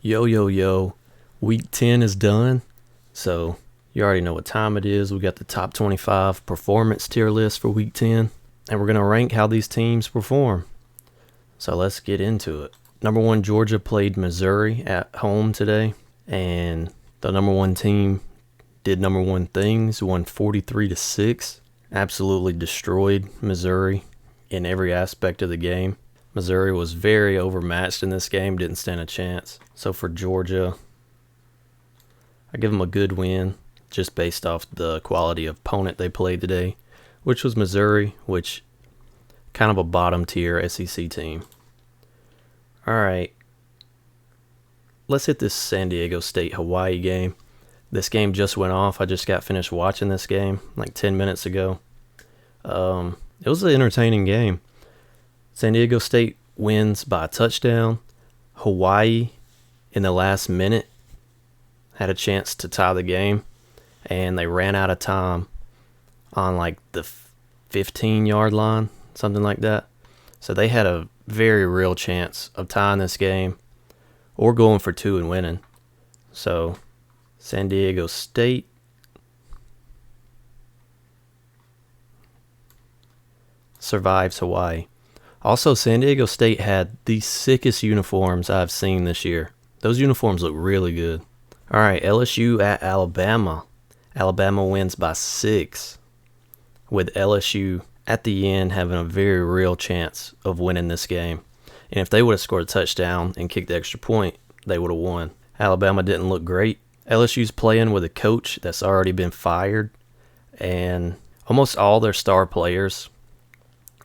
Yo, yo, yo. Week 10 is done. So, you already know what time it is. We got the top 25 performance tier list for week 10. And we're going to rank how these teams perform. So, let's get into it. Number 1, Georgia played Missouri at home today. And the number 1 team did number 1 things, won 43-6. Absolutely destroyed Missouri in every aspect of the game. Missouri was very overmatched in this game, didn't stand a chance. So for Georgia, I give them a good win just based off the quality of opponent they played today, which was Missouri, which kind of a bottom tier SEC team. All right, let's hit this San Diego State Hawaii game. This game just went off. I just got finished watching this game like 10 minutes ago. It was an entertaining game. San Diego State wins by a touchdown. Hawaii, in the last minute, had a chance to tie the game, and they ran out of time on like the 15-yard line, something like that. So they had a very real chance of tying this game or going for 2 and winning. So San Diego State survives Hawaii. Also, San Diego State had the sickest uniforms I've seen this year. Those uniforms look really good. All right, LSU at Alabama. Alabama wins by 6, with LSU at the end having a very real chance of winning this game. And if they would have scored a touchdown and kicked the extra point, they would have won. Alabama didn't look great. LSU's playing with a coach that's already been fired, and almost all their star players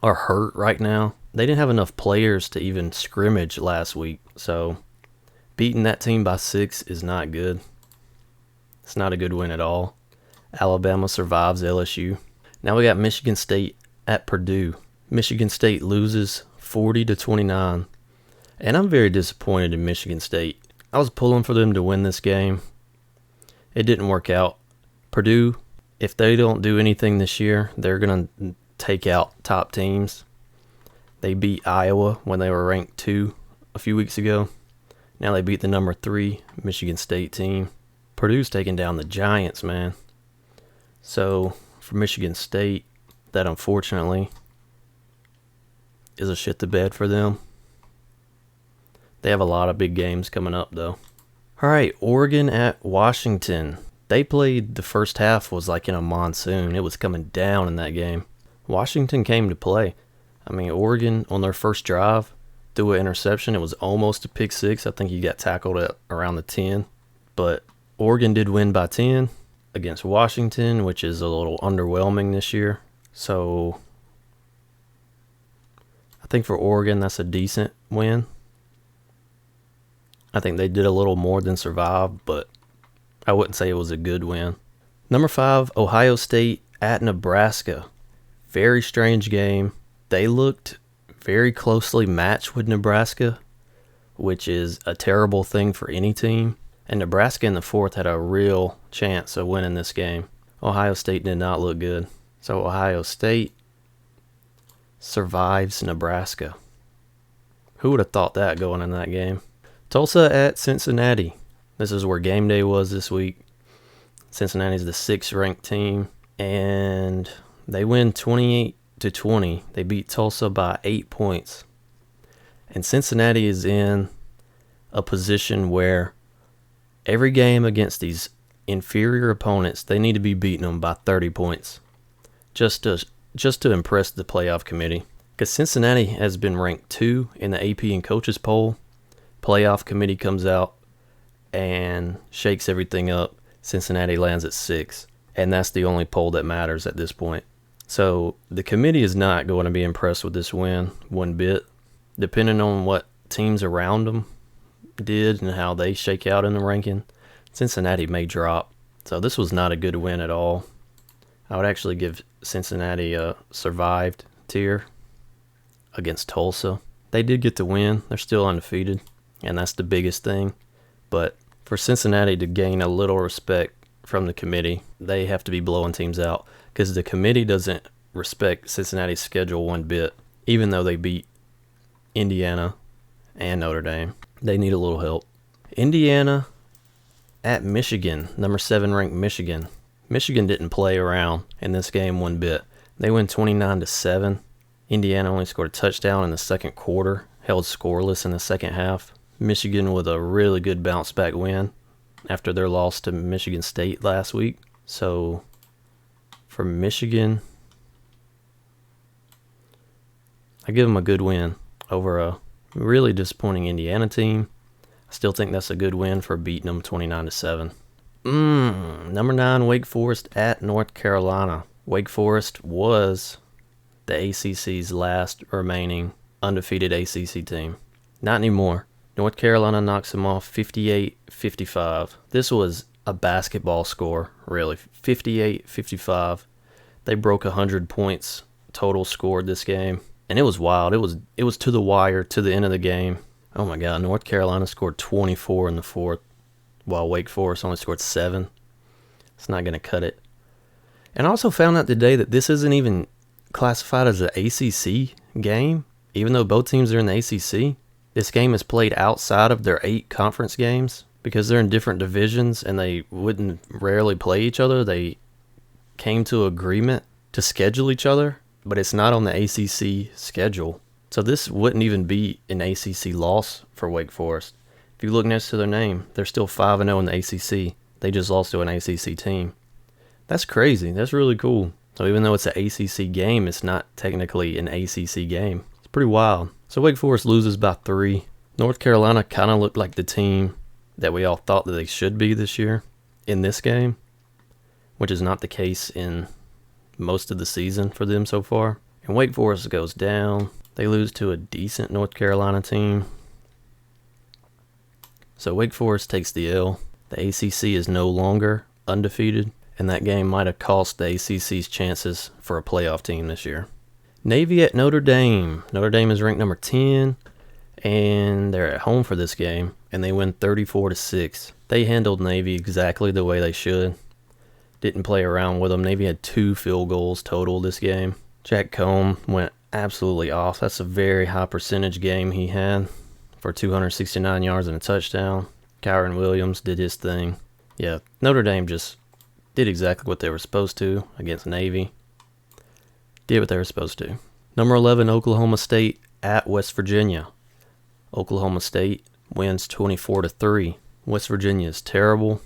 are hurt right now. They didn't have enough players to even scrimmage last week, so beating that team by 6 is not good. It's not a good win at all. Alabama survives LSU. Now we got Michigan State at Purdue. Michigan State loses 40-29, and I'm very disappointed in Michigan State. I was pulling for them to win this game. It didn't work out. Purdue, if they don't do anything this year, they're going to take out top teams. They beat Iowa when they were ranked 2 a few weeks ago. Now they beat the number 3 Michigan State team. Purdue's taking down the Giants, man. So for Michigan State, that unfortunately is a shit to bed for them. They have a lot of big games coming up, though. All right, Oregon at Washington. They played, the first half was like in a monsoon. It was coming down in that game. Washington came to play. I mean, Oregon, on their first drive, threw an interception. It was almost a pick 6. I think he got tackled at around the 10. But Oregon did win by 10 against Washington, which is a little underwhelming this year. So I think for Oregon, that's a decent win. I think they did a little more than survive, but I wouldn't say it was a good win. Number 5, Ohio State at Nebraska. Very strange game. They looked very closely matched with Nebraska, which is a terrible thing for any team. And Nebraska in the 4th had a real chance of winning this game. Ohio State did not look good. So Ohio State survives Nebraska. Who would have thought that going in that game? Tulsa at Cincinnati. This is where game day was this week. Cincinnati's the 6th ranked team, and they win 28-20. They beat Tulsa by 8 points. And Cincinnati is in a position where every game against these inferior opponents, they need to be beating them by 30 points just to impress the playoff committee. Because Cincinnati has been ranked 2 in the AP and coaches poll. Playoff committee comes out and shakes everything up. Cincinnati lands at 6, and that's the only poll that matters at this point. So the committee is not going to be impressed with this win one bit. Depending on what teams around them did and how they shake out in the ranking, Cincinnati may drop. So this was not a good win at all. I would actually give Cincinnati a survived tier against Tulsa. They did get the win. They're still undefeated, and that's the biggest thing. But for Cincinnati to gain a little respect from the committee, they have to be blowing teams out, because the committee doesn't respect Cincinnati's schedule one bit, even though they beat Indiana and Notre Dame. They need a little help. Indiana at Michigan, number 7 ranked Michigan. Michigan didn't play around in this game one bit. They win 29-7. Indiana only scored a touchdown in the second quarter, held scoreless in the second half. Michigan with a really good bounce back win after their loss to Michigan State last week. So for Michigan, I give them a good win over a really disappointing Indiana team. I still think that's a good win for beating them 29-7. Number 9, Wake Forest at North Carolina. Wake Forest was the ACC's last remaining undefeated ACC team. Not anymore. North Carolina knocks them off 58-55. This was a basketball score, really. 58-55. They broke 100 points total scored this game. And it was wild. It was to the wire, to the end of the game. Oh my God, North Carolina scored 24 in the fourth, while Wake Forest only scored 7. It's not going to cut it. And I also found out today that this isn't even classified as an ACC game, even though both teams are in the ACC. This game is played outside of their 8 conference games because they're in different divisions and they wouldn't rarely play each other. They came to agreement to schedule each other, but it's not on the ACC schedule. So this wouldn't even be an ACC loss for Wake Forest. If you look next to their name, they're still 5-0 in the ACC. They just lost to an ACC team. That's crazy. That's really cool. So even though it's an ACC game, it's not technically an ACC game. It's pretty wild. So Wake Forest loses by 3. North Carolina kind of looked like the team that we all thought that they should be this year in this game, which is not the case in most of the season for them so far. And Wake Forest goes down. They lose to a decent North Carolina team. So Wake Forest takes the L. The ACC is no longer undefeated, and that game might have cost the ACC's chances for a playoff team this year. Navy at Notre Dame. Notre Dame is ranked number 10, and they're at home for this game, and they win 34-6. They handled Navy exactly the way they should. Didn't play around with them. Navy had 2 field goals total this game. Jack Combe went absolutely off. That's a very high percentage game he had for 269 yards and a touchdown. Kyron Williams did his thing. Yeah, Notre Dame just did exactly what they were supposed to against Navy. Did what they were supposed to. Number 11, Oklahoma State at West Virginia. Oklahoma State wins 24-3. West Virginia is terrible.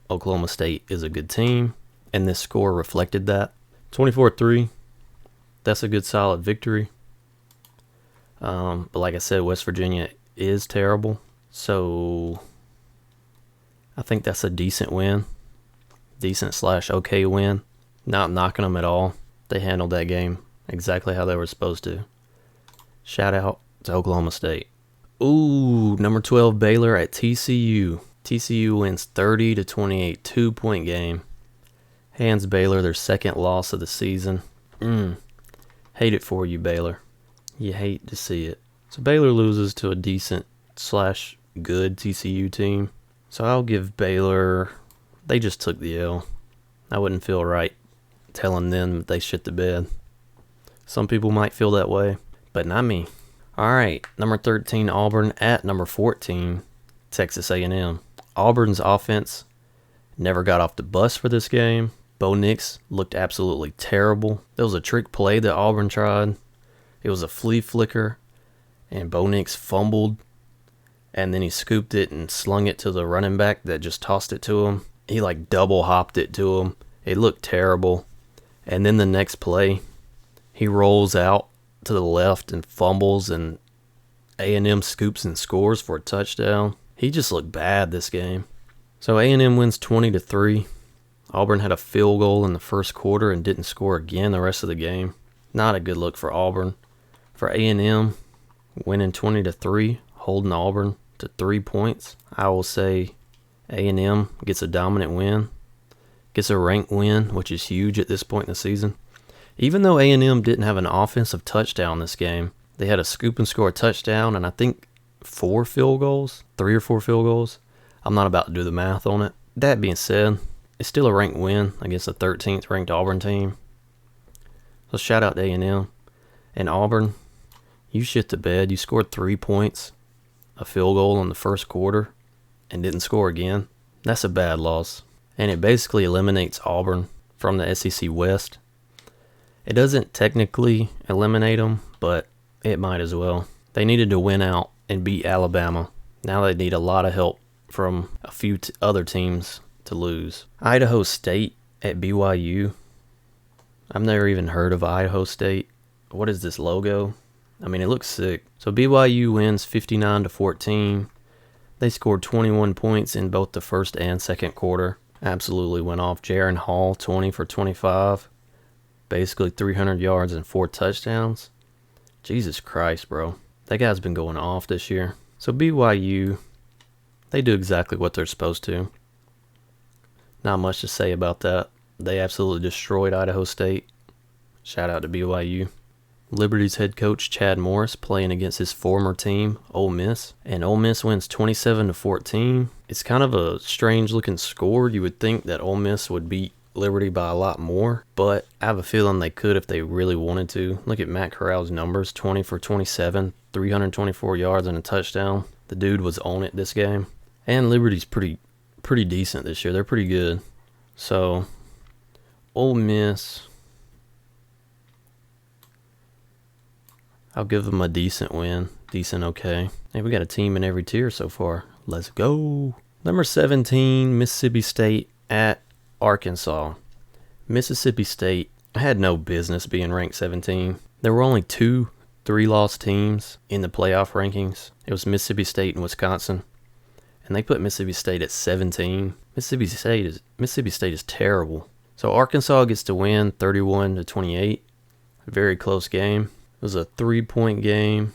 Oklahoma State is a good team, and this score reflected that. 24-3. That's a good, solid victory. But like I said, West Virginia is terrible. So I think that's a decent win. Decent/okay win. Not knocking them at all. They handled that game exactly how they were supposed to. Shout out to Oklahoma State. Ooh, number 12, Baylor at TCU. TCU wins 30-28, 2-point game. Hands Baylor their second loss of the season. Hate it for you, Baylor. You hate to see it. So Baylor loses to a decent/good TCU team. So I'll give Baylor, they just took the L. I wouldn't feel right telling them that they shit the bed. Some people might feel that way, but not me. All right, number 13, Auburn at number 14, Texas A&M. Auburn's offense never got off the bus for this game. Bo Nix looked absolutely terrible. There was a trick play that Auburn tried. It was a flea flicker, and Bo Nix fumbled, and then he scooped it and slung it to the running back that just tossed it to him. He like double hopped it to him. It looked terrible. And then the next play, he rolls out to the left and fumbles, and A&M scoops and scores for a touchdown. He just looked bad this game. So A&M wins 20-3. Auburn had a field goal in the first quarter and didn't score again the rest of the game. Not a good look for Auburn. For A&M, winning 20-3, holding Auburn to 3 points. I will say A&M gets a dominant win. Gets a ranked win, which is huge at this point in the season. Even though A&M didn't have an offensive touchdown this game, they had a scoop and score touchdown and I think 4 field goals, 3 or 4 field goals. I'm not about to do the math on it. That being said, it's still a ranked win against the 13th ranked Auburn team. So shout out to A&M. And Auburn, you shit the bed. You scored 3 points, a field goal in the first quarter. and didn't score again. That's a bad loss. And it basically eliminates Auburn from the SEC West. It doesn't technically eliminate them, but it might as well. They needed to win out and beat Alabama. Now they need a lot of help from a few other teams to lose. Idaho State at BYU. I've never even heard of Idaho State. What is this logo? I mean, it looks sick. So BYU wins 59-14. They scored 21 points in both the first and second quarter. Absolutely went off. Jaron Hall, 20 for 25. Basically 300 yards and 4 touchdowns. Jesus Christ, bro. That guy's been going off this year. So BYU, they do exactly what they're supposed to. Not much to say about that. They absolutely destroyed Idaho State. Shout out to BYU. Liberty's head coach Chad Morris playing against his former team, Ole Miss. And Ole Miss wins 27-14. It's kind of a strange looking score. You would think that Ole Miss would beat Liberty by a lot more, but I have a feeling they could if they really wanted to. Look at Matt Corral's numbers, 20 for 27, 324 yards and a touchdown. The dude was on it this game. And Liberty's pretty decent this year. They're pretty good. So, Ole Miss, I'll give them a decent win. Decent okay. Hey, we got a team in every tier so far. Let's go. Number 17, Mississippi State at Arkansas. Mississippi State had no business being ranked 17. There were only 2 3-loss teams in the playoff rankings. It was Mississippi State and Wisconsin. And they put Mississippi State at 17. Mississippi State is terrible. So Arkansas gets to win 31-28. Very close game. It was a 3-point game.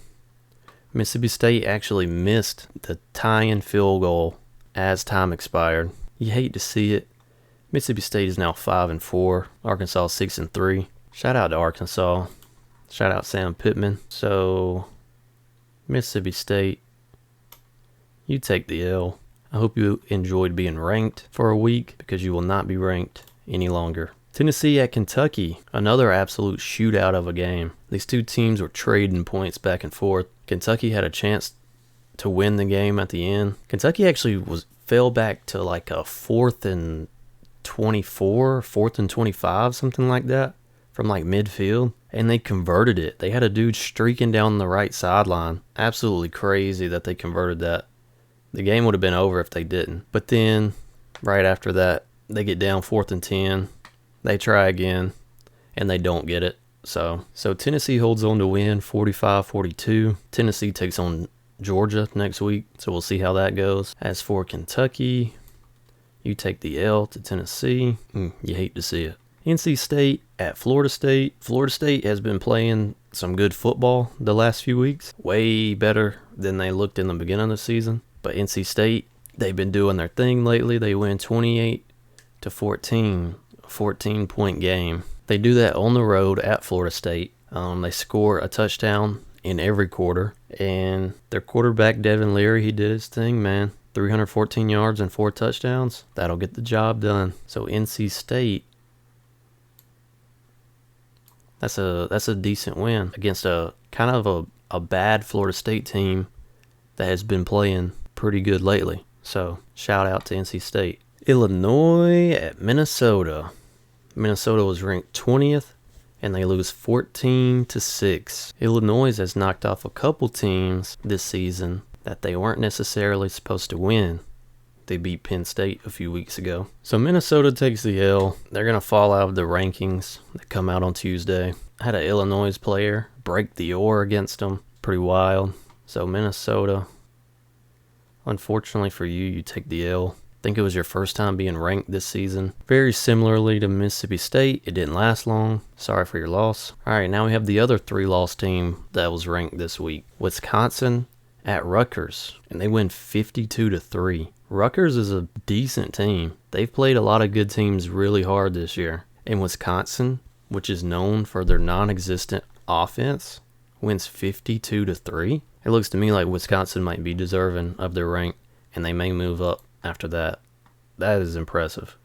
Mississippi State actually missed the tying field goal as time expired. You hate to see it. Mississippi State is now 5-4. Arkansas 6-3. Shout out to Arkansas. Shout out Sam Pittman. So, Mississippi State, you take the L. I hope you enjoyed being ranked for a week because you will not be ranked any longer. Tennessee at Kentucky, another absolute shootout of a game. These two teams were trading points back and forth. Kentucky had a chance to win the game at the end. Kentucky actually fell back to like a 4th and 24, 4th and 25, something like that, from like midfield, and they converted it. They had a dude streaking down the right sideline. Absolutely crazy that they converted that. The game would have been over if they didn't. But then, right after that, they get down 4th and 10. They try again, and they don't get it. So Tennessee holds on to win 45-42. Tennessee takes on Georgia next week, so we'll see how that goes. As for Kentucky, you take the L to Tennessee. You hate to see it. NC State at Florida State. Florida State has been playing some good football the last few weeks. Way better than they looked in the beginning of the season. But NC State, they've been doing their thing lately. They win 28-14, a 14-point game. They do that on the road at Florida State. They score a touchdown in every quarter. And their quarterback, Devin Leary, he did his thing, man. 314 yards and 4 touchdowns. That'll get the job done. So NC State, that's a decent win against a kind of a bad Florida State team that has been playing pretty good lately. So shout out to NC State. Illinois at Minnesota. Minnesota was ranked 20th, and they lose 14-6. Illinois has knocked off a couple teams this season that they weren't necessarily supposed to win. They beat Penn State a few weeks ago. So Minnesota takes the L. They're going to fall out of the rankings that come out on Tuesday. I had an Illinois player break the oar against them. Pretty wild. So Minnesota, unfortunately for you, you take the L. I think it was your first time being ranked this season. Very similarly to Mississippi State, it didn't last long. Sorry for your loss. All right, now we have the other 3-loss team that was ranked this week. Wisconsin at Rutgers, and they win 52-3. Rutgers is a decent team. They've played a lot of good teams really hard this year. And Wisconsin, which is known for their non-existent offense, wins 52-3. It looks to me like Wisconsin might be deserving of their rank, and they may move up after that. That is impressive.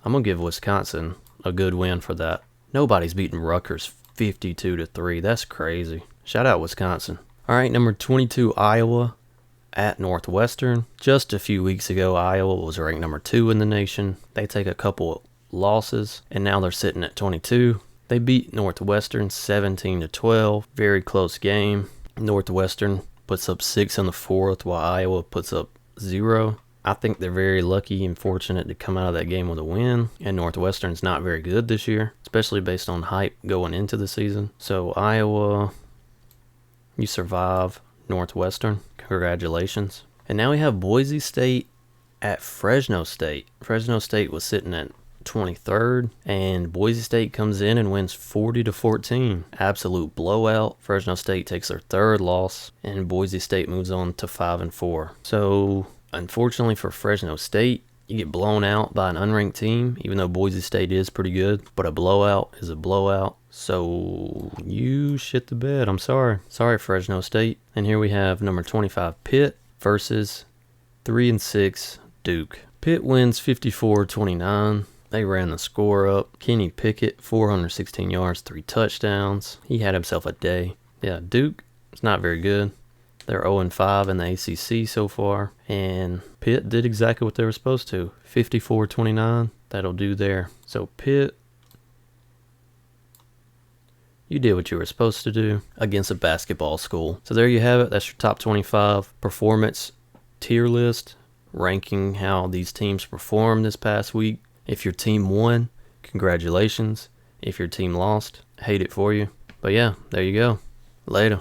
I'm going to give Wisconsin a good win for that. Nobody's beating Rutgers 52-3. That's crazy. Shout out Wisconsin. All right, number 22, Iowa at Northwestern. Just a few weeks ago, Iowa was ranked number 2 in the nation. They take a couple losses, and now they're sitting at 22. They beat Northwestern 17-12. Very close game. Northwestern puts up 6 in the fourth, while Iowa puts up 0. I think they're very lucky and fortunate to come out of that game with a win, and Northwestern's not very good this year, especially based on hype going into the season. So Iowa, you survive Northwestern. Congratulations. And now we have Boise State at Fresno State. Fresno State was sitting at 23rd, and Boise State comes in and wins 40-14. Absolute blowout. Fresno State takes their 3rd loss, and Boise State moves on to 5-4. So unfortunately for Fresno State, you get blown out by an unranked team, even though Boise State is pretty good. But a blowout is a blowout. So you shit the bed. I'm sorry. Sorry, Fresno State. And here we have number 25 Pitt versus 3-6 Duke. Pitt wins 54-29. They ran the score up. Kenny Pickett, 416 yards, 3 touchdowns. He had himself a day. Yeah, Duke is not very good. They're 0-5 in the ACC so far. And Pitt did exactly what they were supposed to. 54-29. That'll do there. So Pitt, you did what you were supposed to do against a basketball school. So there you have it. That's your top 25 performance tier list, ranking how these teams performed this past week. If your team won, congratulations. If your team lost, hate it for you. But yeah, there you go. Later.